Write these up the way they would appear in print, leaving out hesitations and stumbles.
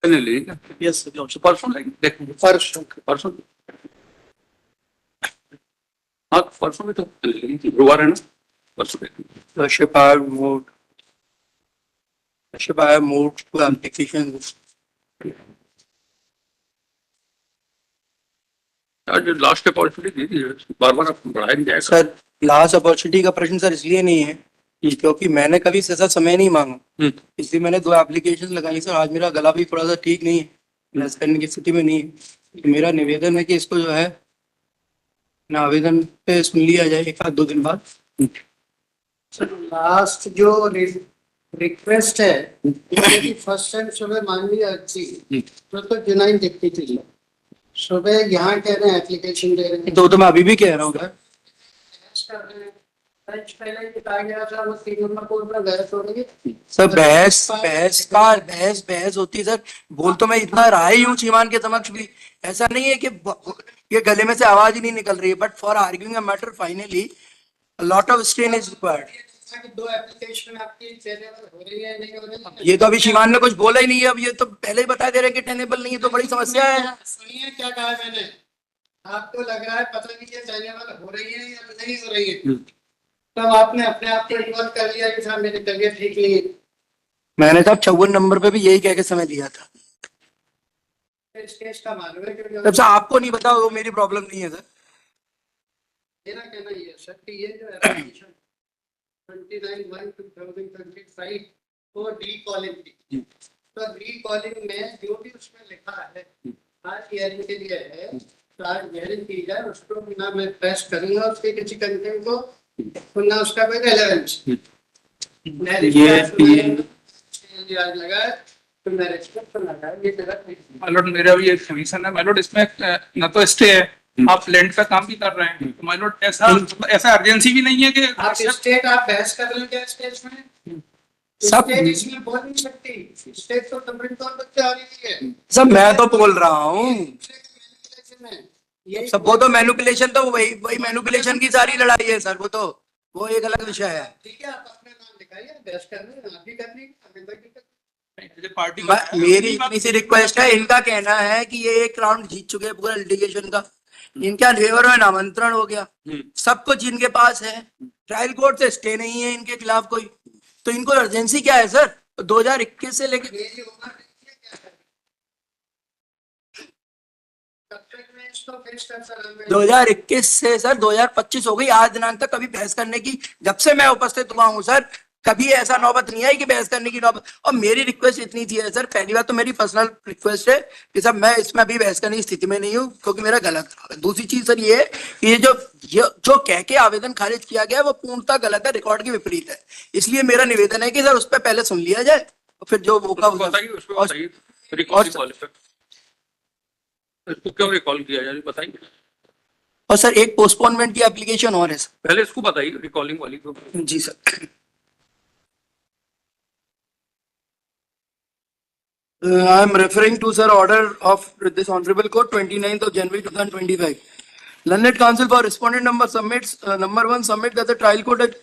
नहीं लेंगे। यस परसों लेंगे, देखेंगे परसों परसों। हाँ परसों भी तो लेंगे, गुरुवार है ना, परसों लेंगे। Worship I moved to application. यार जो लास्ट अपॉर्चुनिटी दी थी, बार बार आप बढ़ाया नहीं जाएगा। सर लास्ट अपॉर्चुनिटी का प्रश्न सर इसलिए नहीं है क्योंकि मैंने कभी ऐसा समय नहीं मांगा, इसलिए मैंने 2 एप्लीकेशन लगाई सर। आज मेरा गला भी थोड़ा सा ठीक नहीं है, बहस करने की स्थिति में नहीं है, तो मेरा निवेदन है कि इसको जो है ना आवेदन पे सुन लिया जाए 1-2 दिन बाद। सर लास्ट जो रिक्वेस्ट है यदि फर्स्ट टाइम सुबह मान ली अच्छी तो जुनाइन दिखती थी, सुबह यहाँ कह रहे हैं एप्लीकेशन दे रहे हैं, तो मैं अभी भी कह रहा हूँ पहले ही बताया गया था वो 3 नंबर कोड में बहस हो रही है। सर। बहस होती है सर। बोल तो मैं इतना रहा ही हूँ चीमान के समक्ष भी, ऐसा नहीं है कि ये गले में से आवाज ही नहीं निकल रही है, but for arguing a matter finally lot of strain is required. 2 application आपकी टेनेबल हो रही है नहीं हो रही है? ये तो अभी शिवान ने कुछ बोला ही नहीं है, अब ये तो पहले ही बता दे रहे हैं कि टेनेबल नहीं है, तो बड़ी समस्या है। सुनिए क्या कहा मैंने, आपको लग रहा है पता नहीं ये टेनेबल हो रही है या नहीं हो रही है, तब आपने अपने आप को इन्वॉल्व कर लिया कि साहब मेरी तबीयत ठीक नहीं है। मैंने साहब 54 नंबर पे भी यही कह के समय दिया था। इस केस का मालूम है क्योंकि तब से आपको नहीं पता, वो मेरी प्रॉब्लम नहीं है सर। मेरा कहना ये है सर कि ये जो एप्लीकेशन 29/1/2025 वो रीकॉलिंग थी, तो रीकॉलिंग में जो भी उसमें लिखा है आज हियरिंग के लिए है, तो आज हियरिंग की जाए, उसको ना मैं प्रेस करूंगा उसके किसी कंटेंट को, ना उसका कोई रेलेवेंस। आज लगा तो मैं रिस्पेक्ट तो लगा, ये गलत नहीं। माइलॉर्ड मेरा भी एक समीशन है माइलॉर्ड, इसमें न तो स्टे है, आप लैंड पे काम भी कर रहे हैं, तो माइलॉर्ड ऐसा अर्जेंसी भी नहीं है कि आप स्टेट आप बहस कर रहे हैं क्या स्टेट में? सब स्टेट इसमें बोल नहीं सकती, स्टेट तो सुप्रीम कोर्ट तक आ रही है। सब मैं तो बोल रहा हूँ यही सब, वो तो मैनिपुलेशन, तो वही मैनिपुलेशन की सारी लड़ाई है सर, वो एक अलग विषय है। ठीक है, आप अपना नाम लिखाइए, बहस करने आप भी करनी, हमें कोई दिक्कत पार्टी मेरी इतनी सी रिक्वेस्ट है। इनका कहना है कि ये एक राउंड जीत चुके हैं पूरा लिटिगेशन का, इनके फेवर में नामांतरण हो गया, सब कुछ इनके पास है, ट्रायल कोर्ट से स्टे नहीं है इनके खिलाफ कोई, तो इनको अर्जेंसी क्या है सर? 2021 से लेकर मेरी उम्र नहीं है क्या है? तब तक मैं इसको फेस कर सकता हूं। 2021 से सर 2025 हो गई, आज दिनांक तक कभी बहस करने की, जब से मैं उपस्थित हुआ हूं सर, कभी ऐसा नौबत नहीं आई कि बहस करने की नौबत। और मेरी रिक्वेस्ट इतनी थी सर, पहली बात तो मेरी पर्सनल रिक्वेस्ट है कि सर मैं इसमें अभी बहस करने की स्थिति में नहीं हूँ क्योंकि मेरा गला खराब है। दूसरी चीज सर ये है कि ये जो कह के आवेदन खारिज किया गया है वो पूर्णतः गलत है, रिकॉर्ड के विपरीत है, इसलिए मेरा निवेदन है कि सर उस पर पहले सुन लिया जाए और फिर जो होगा इसको क्यों रिकॉल किया जाए बताइए। और सर एक पोस्टपोनमेंट की एप्लीकेशन और है सर। पहले इसको बताइए रिकॉलिंग वाली को। जी sir. I am referring to sir order of this honorable court 29th of January 2025. Learned counsel for respondent number submits number 1 submit that the trial court had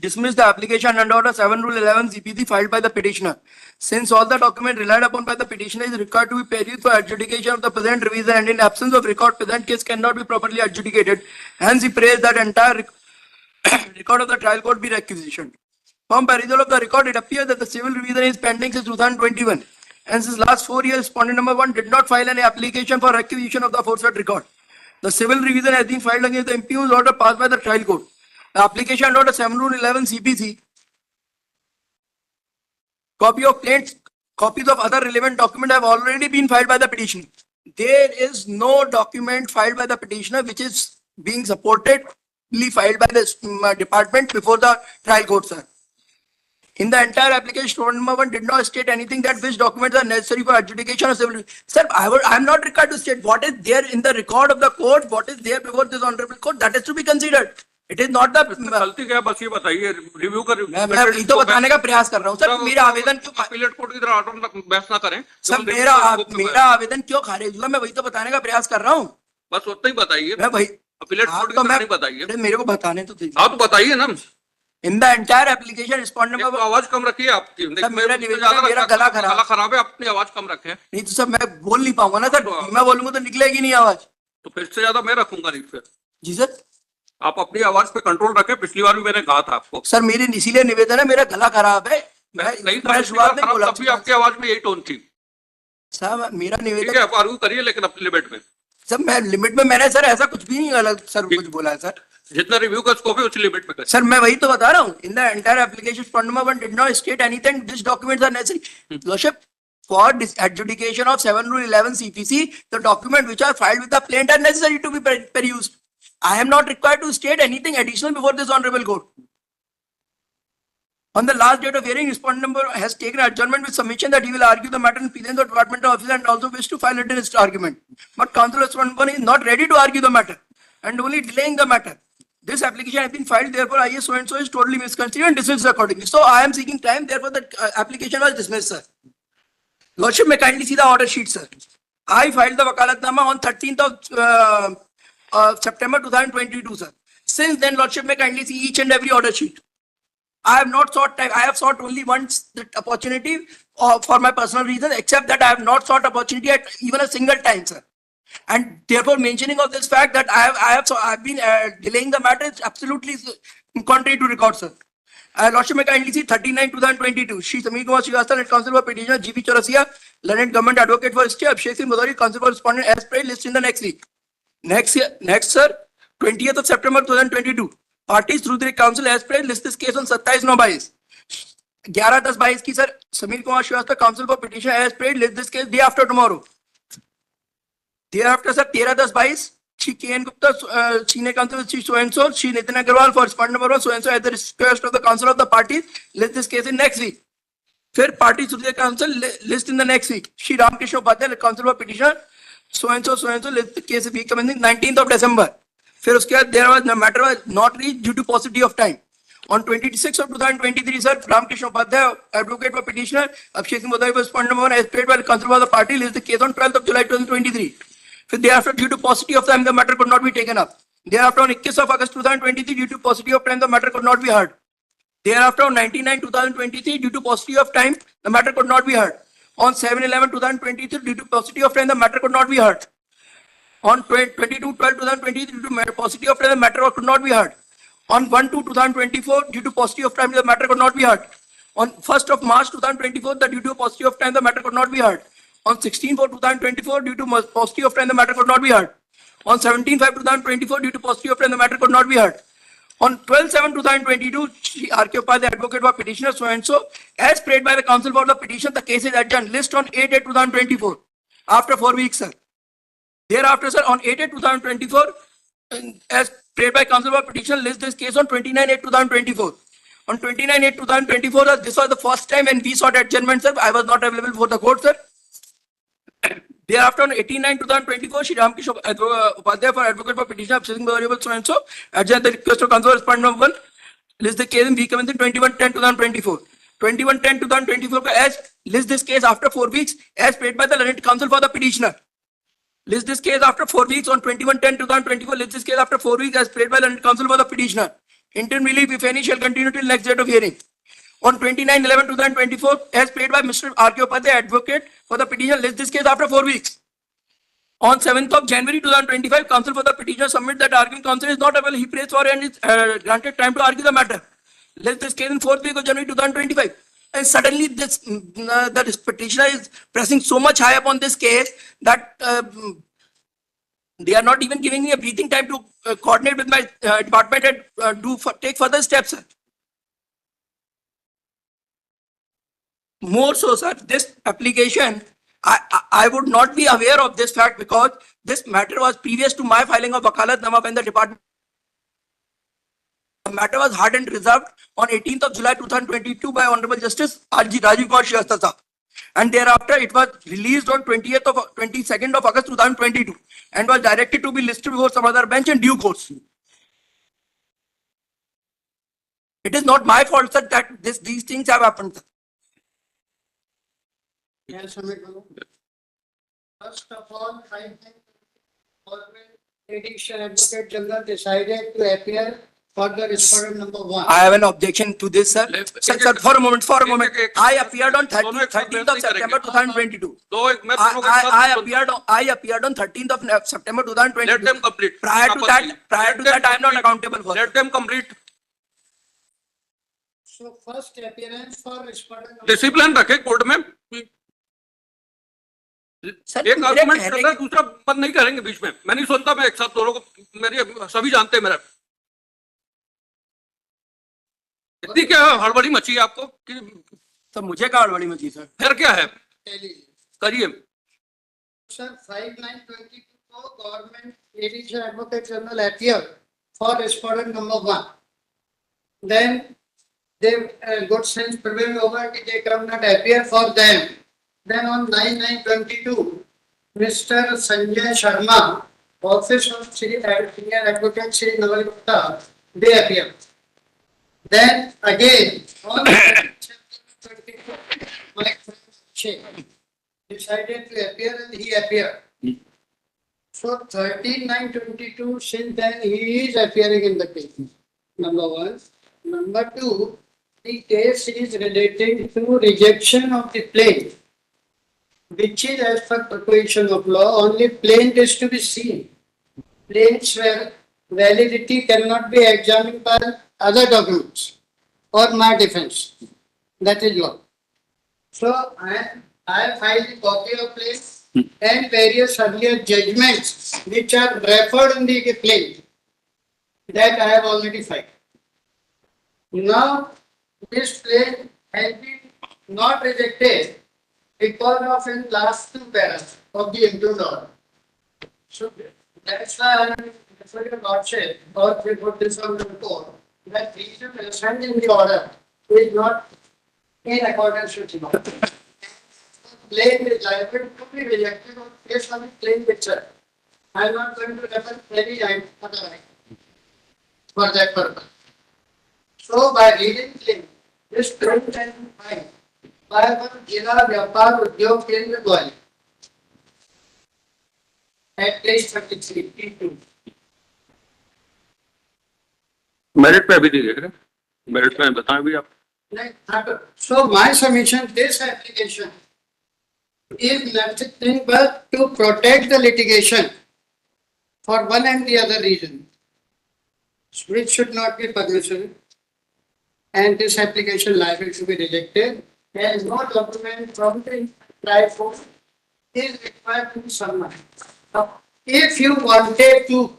dismissed the application under order 7 rule 11 CPC filed by the petitioner. Since all the document relied upon by the petitioner is required to be perused for adjudication of the present revision and in absence of record, present case cannot be properly adjudicated. Hence, he prays that entire record of the trial court be requisitioned. From perusal of the record, it appears that the civil revision is pending since 2021. And since last 4 years, respondent number 1 did not file any application for requisition of the aforesaid record. The civil revision has been filed against the impugned order passed by the trial court. The application under order 7 rule 11 CPC. Copy of claims, copies of other relevant documents have already been filed by the petitioner. There is no document filed by the petitioner which is being supportedly filed by the department before the trial court, sir. In the entire application, order number 1 did not state anything that which documents are necessary for adjudication of civil. Sir, I am not required to state what is there in the record of the court, what is there before this honorable court, that is to be considered. It is not the गलती क्या, बस ये बताइए review कर। मैं वही तो बताने का प्रयास कर रहा हूँ सर। मेरा आवेदन क्यों अपीलेट कोर्ट की तरह ऑर्डर बहस ना करें सर, मेरा आवेदन क्यों खारिज हुआ, मैं वही तो बताने का प्रयास कर रहा हूँ। बस उतना ही बताइए। मैं वही अपीलेट कोर्ट की तरह नहीं बताइए, मेरे को बताने तो दीजिए। आप बताइए ना। In the entire application, respondent एक तो number, आवाज कम रखिए आपकी। सर, मेरा निवेदन है, मेरा ज्यादा गला खराब। गला खराब है, अपनी आवाज कम रखें। नहीं तो सर मैं बोल नहीं पाऊंगा ना सर, तो- मैं बोलूंगा तो निकलेगी नहीं आवाज। तो फिर से ज्यादा मैं रखूंगा नहीं फिर। जी सर। आप अपनी आवाज पे कंट्रोल रखें, पिछली बार भी मैंने कहा था आपको। सर मेरे इसीलिए निवेदन है, मेरा गला खराब है। नहीं था, मैं शुरुआत नहीं बोला। तब भी आपकी आवाज में यही टोन थी। सर मेरा ठीक निवेदन, है, आप आर्गू करिए लेकिन अपनी लिमिट में। सर मैं लिमिट में, मैंने सर ऐसा कुछ भी नहीं अलग सर कुछ बोला है सर। जितना रिव्यू का स्कोप है उसी लिमिट में करिए। सर मैं वही तो बता रहा हूँ। In the entire application front number 1 did not state anything. These documents are necessary. Lordship, for this adjudication of 7 Rule 11 CPC, the document which are filed with the plaintiff are necessary to be perused. I am not required to state anything additional before this honorable court. On the last date of hearing, respondent number has taken adjournment with submission that he will argue the matter in presence of departmental officer and also wish to file written argument. But counsel respondent one is not ready to argue the matter and only delaying the matter. This application has been filed, therefore I so and so is totally misconceived and dismissed accordingly. So I am seeking time, therefore the application was dismissed, sir. Lordship, may kindly see the order sheet, sir. I filed the wakalatnama on 13th of September 2022, sir. Since then, Lordship, may kindly see each and every order sheet. I have not sought time. I have sought only once the opportunity for my personal reasons, except that I have not sought opportunity at even a single time, sir. And therefore, mentioning of this fact that I've been delaying the matter is absolutely contrary to record, sir. Lordship, may kindly see 39/2022. Shri Samir Kumar Srivastava, Lead Counsel for Petitioner, GB Chaurasia, Learned Government Advocate for Stay, Abhishek Singh Bhadauria, Counsel for Respondent, as per list in the next week. Next, sir, 20th of September 2022. Parties through the council as per list this case on 27/9/22. 11/10/22 की sir Sameer Kumar Srivastava counsel for petition as prayed list this case day after tomorrow. Thereafter, sir, 13/10/22, Shri K.N. Gupta, Senior Counsel, Shri so-and-so, Shri Nitin Agarwal for respondent number 1, so-and-so at the request of the council of the parties, list this case in next week. फिर parties through the council list in the next week. Shri Ramakrishna Upadhyay, counsel for petitioner, so-and-so, list the case week commencing 19th of December. फिर उसके बाद there was the matter was not reached due to paucity of time. On 26th of 2023, sir, Ramakrishna Upadhyay, advocate for petitioner, Abhishek Singh Bhadauria for respondent number 1, as paid by the council of the party, list the case on 12th of July 2023. Thereafter, due to paucity of time, the matter could not be taken up. Thereafter, on 21st of August 2023, due to paucity of time, the matter could not be heard. Thereafter, on 19/9/2023, due to paucity of time, the matter could not be heard. On 7/11/2023, due to paucity of time, the matter could not be heard. On 22/12/2023, due to paucity of time, the matter could not be heard. On 1/2/2024, due to paucity of time, the matter could not be heard. On 1st of March 2024, due to paucity of time, the matter could not be heard. On 16/4/2024, due to paucity of time, the matter could not be heard. On 17/5/2024, due to paucity of time, the matter could not be heard. On 12/7/2022, Shri R.K. Upadhyay, advocate for petitioner, so-and-so, as prayed by the council for the petition, the case is adjourned. List on 8/8/2024, after 4 weeks, sir. Thereafter, sir, on 8/8/2024, as prayed by council for petition, list this case on 29/8/2024. On 29/8/2024, sir, this was the first time when we sought adjournment, sir. I was not available for the court, sir. Thereafter, on 18/9/2024, Shri Ramakrishna Upadhyay for advocate for petitioner, Abhishek Singh Bhadauria, so-and-so, adjourned the request of counsel respondent number 1, list the case in week commencing 21/10/2024. 21/10/2024, as list this case after 4 weeks, as paid by the learned counsel for the petitioner. List this case after 4 weeks on 21/10/2024. List this case after 4 weeks as paid by the counsel for the petitioner. Interim relief, if any, shall continue till next date of hearing. On 29/11/2024, as paid by Mr. R.K. Upadhyay, advocate for the petitioner. List this case after 4 weeks. On 7th of January 2025, counsel for the petitioner submit that arguing counsel is not available. He prays for and is granted time to argue the matter. List this case in 4th week of January 2025. And suddenly this petitioner is pressing so much high upon this case that they are not even giving me a breathing time to coordinate with my department and take further steps, sir. More so, sir, this application, I would not be aware of this fact because this matter was previous to my filing of wakalatnama when the department. The matter was heard and reserved on 18th of July 2022 by Honorable Justice R.G. Rajiv Kumar Srivastava. And thereafter, it was released on 22nd of August 2022 and was directed to be listed before some other bench in due course. It is not my fault, sir, that these things have happened, sir. Yes, first of all, I think Honorable Advocate General decided to appear for the respondent number one. I have an objection to this, sir. Sir, for a moment. I appeared on दोनों एक साथ 13th बहस of नहीं September करेंगे। 2022. दो एक मैं दोनों के साथ I appeared on 13th of September let them 2022. complete. Prior to that, I am not accountable for. Let them complete. So first appearance for respondent number. Discipline रखे कोर्ट में। Sir, एक मेरे आर्गुमेंट कहने चल रहा है, दूसरा बंद नहीं करेंगे बीच में। मैं नहीं सुनता, मैं एक साथ दोनों को, मेरे सभी जानते हैं मेरा। इतनी क्या हड़बड़ी मची है आपको कि तो मुझे क्या हड़बड़ी मची, सर? फिर क्या है? Tell you. करिए। Sir, 5922 को government ADC Advocate General appear for respondent number one. Then they good sense prevailed over कि they cannot appear for them. Then on 9922, Mr. Sanjay Sharma, office of Senior Advocate Shri Naval Gupta, they appear. Then again on 22, my friend Sheikh decided to appear and he appeared. So 13922, since then he is appearing in the case. Number one. Number two, the case is relating to rejection of the plaint, which is as per proposition of law, only plaint is to be seen. Plaints where validity cannot be examined by other documents or my defense. That is law. So I filed a copy of plaint and various earlier judgments which are referred in the plaint that I have already filed. Now, this plaint has been not rejected because of in last two paras of the improved order. So that's why I am referring to lordship or before this on the report that reason assigned in the order is not in accordance with law. Plaint is liable to be rejected on based on the plaint itself. I am not going to refer any other item for that purpose. So by reading plaint, this plaint can be filed by one Jila Vyapar Udyog Kendra Gwalior at page 33 T2. Merit पे अभी नहीं देख रहे, merit पे बताएं भी आप। So my submission, this application is nothing but to protect the litigation for one and the other reason, which should not be permissible, and this application liable to be rejected, and no document from the trial court is required to be summoned. Now, if you wanted to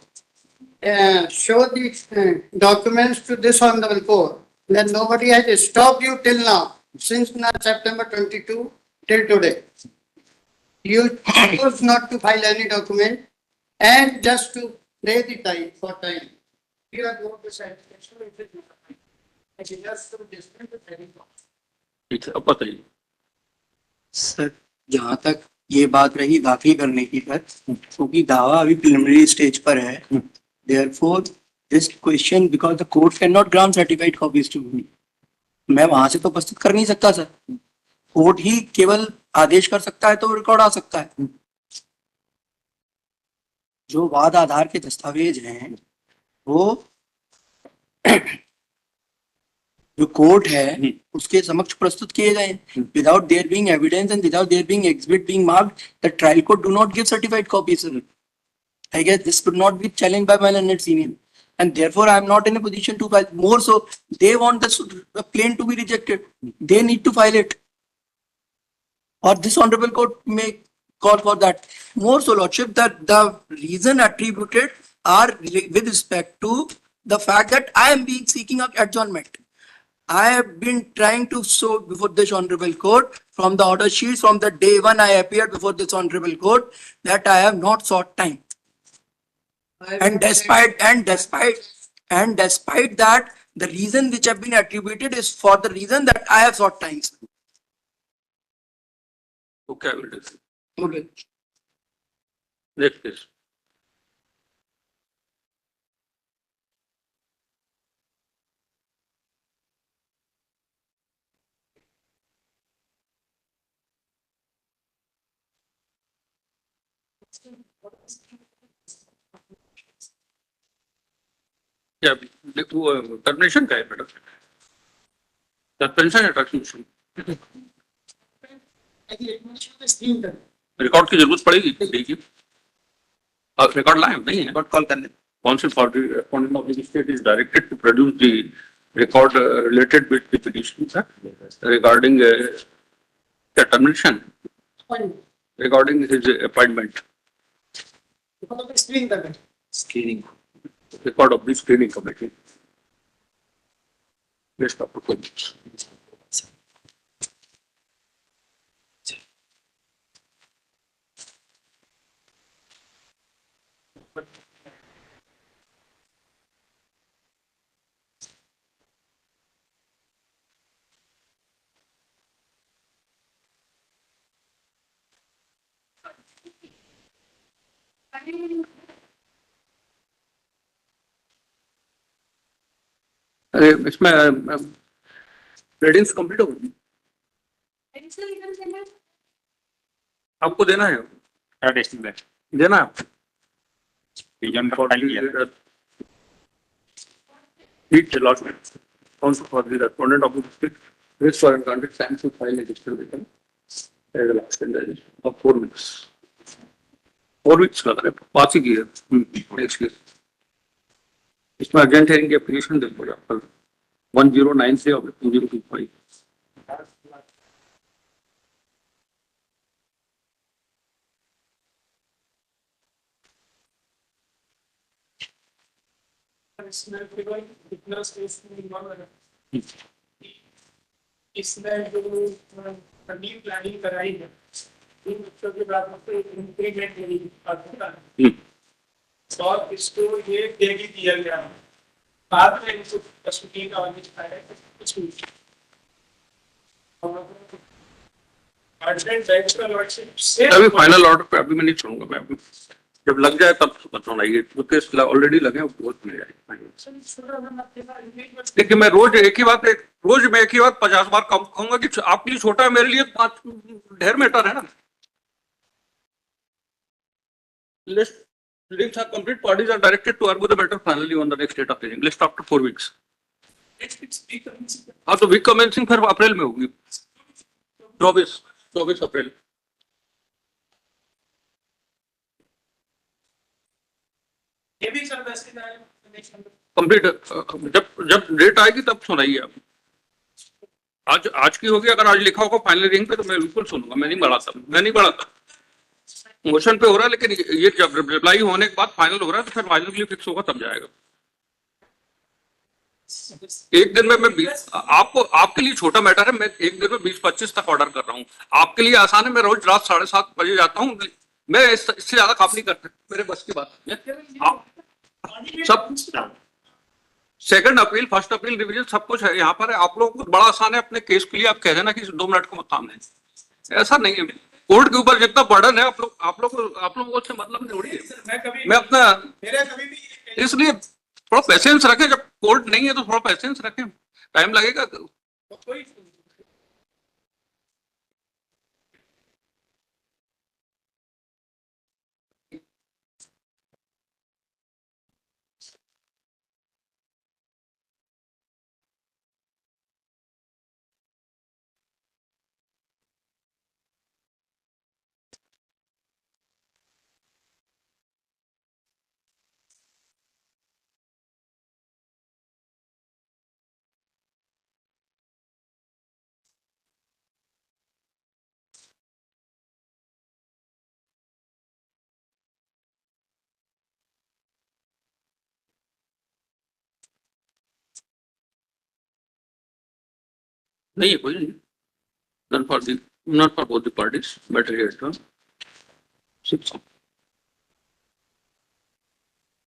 show the documents to this honorable court, then nobody has stopped you till now, since September 22 till today. You chose not to file any document and just to play the time for time. You are going to say, it is not fine. It is just to dismiss the hearing. ठीक है, अब बताइए। Sir, जहाँ तक ये बात रही दाखिल करने की पर, क्योंकि दावा अभी प्रिलिमिनरी स्टेज पर है, therefore this question because the court cannot grant certified copies to me, मैं वहां से तो उपस्थित कर नहीं सकता सर, कोर्ट ही केवल आदेश कर सकता है तो रिकॉर्ड आ सकता है। जो वाद आधार के दस्तावेज हैं वो जो कोर्ट है उसके समक्ष प्रस्तुत किए गए, without their being evidence and without their being exhibit being marked, the trial court do not give certified copies. I guess this could not be challenged by my learned senior, and therefore I am not in a position to file. More so, they want the plaint to be rejected. They need to file it, or this honorable court may call for that. More so, lordship, that the reason attributed are with respect to the fact that I am being seeking an adjournment. I have been trying to show before this honorable court from the order sheets from the day one I appeared before this honorable court that I have not sought time. And despite that, the reason which have been attributed is for the reason that I have sought times. Okay, I will do it. Okay. Next case. Yeah, termination का है madam, suspension या termination, record की जरूरत पड़ेगी देखिए, आप record लाए नहीं है, रिकॉर्ड कॉल करने Council for the Respondent of the State is directed to produce the record related with the petition regarding the termination, regarding his appointment, screening record of the screening committee. Yes, Dr. Koch. अरे इसमें readings complete हो गई, आपको देना है, देना है आपको। Each allotment council for the respondent of the district is for an granted time to file a distribution as a last extension of 4 weeks. 4 weeks का है, पास ही की है नेक्स्ट केस। इसमें अर्जेंट है इनकी एप्लीकेशन देखो आपका 1093 से और 2025। इसमें जो नई प्लानिंग कराई है इन बच्चों के बाद में इंक्रीमेंट मिली और इसको ये दे भी दिया गया बाद में इनको कसूटी का कुछ अभी फाइनल ऑर्डर पे अभी मैं नहीं छोड़ूंगा, मैं अभी जब लग जाए तब सुनाइए, तो केस ऑलरेडी लगे हैं, बहुत मिल जाएगी। देखिए मैं रोज एक ही बात 50 बार कम कहूंगा कि आपके लिए छोटा है, मेरे लिए 5 ढेर मैटर है ना। Lists are complete, parties are directed to argue the matter finally on the next date of hearing. List after 4 weeks. हाँ तो वीक कमेंसिंग फिर अप्रैल में होगी, 24 अप्रैल। ये भी सर कंप्लीट जब डेट आएगी तब सुनाइए आप। आज की होगी, अगर आज लिखा होगा फाइनल रिंग पे तो मैं बिल्कुल सुनूंगा, मैं नहीं बढ़ाता मोशन पे हो रहा है, लेकिन ये जब रिप्लाई होने के बाद फाइनल हो रहा है तो फिर फाइनली फिक्स होगा तब जाएगा। एक दिन में मैं 20 आपके लिए छोटा मैटर है, मैं एक दिन में 20-25 तक ऑर्डर कर रहा हूँ, आपके लिए आसान है। मैं रोज रात 7:30 बजे जाता हूँ, मैं इससे ज्यादा काम नहीं करता, मेरे बस की बात आप सब 2 अप्रैल 1 अप्रैल रिवीजन सब कुछ है यहाँ पर है। आप लोगों को बड़ा आसान है, अपने केस के लिए आप कह देना कि 2 मिनट का काम है, ऐसा नहीं है। कोर्ट के ऊपर जितना बर्डन है आप लोगों से मतलब नहीं हो रही है। मैं अपना इसलिए थोड़ा पेशेंस रखें, जब कोर्ट नहीं है तो थोड़ा पेशेंस रखें, टाइम लगेगा। नहीं है कोई नहीं, not for both the parties, matter here 6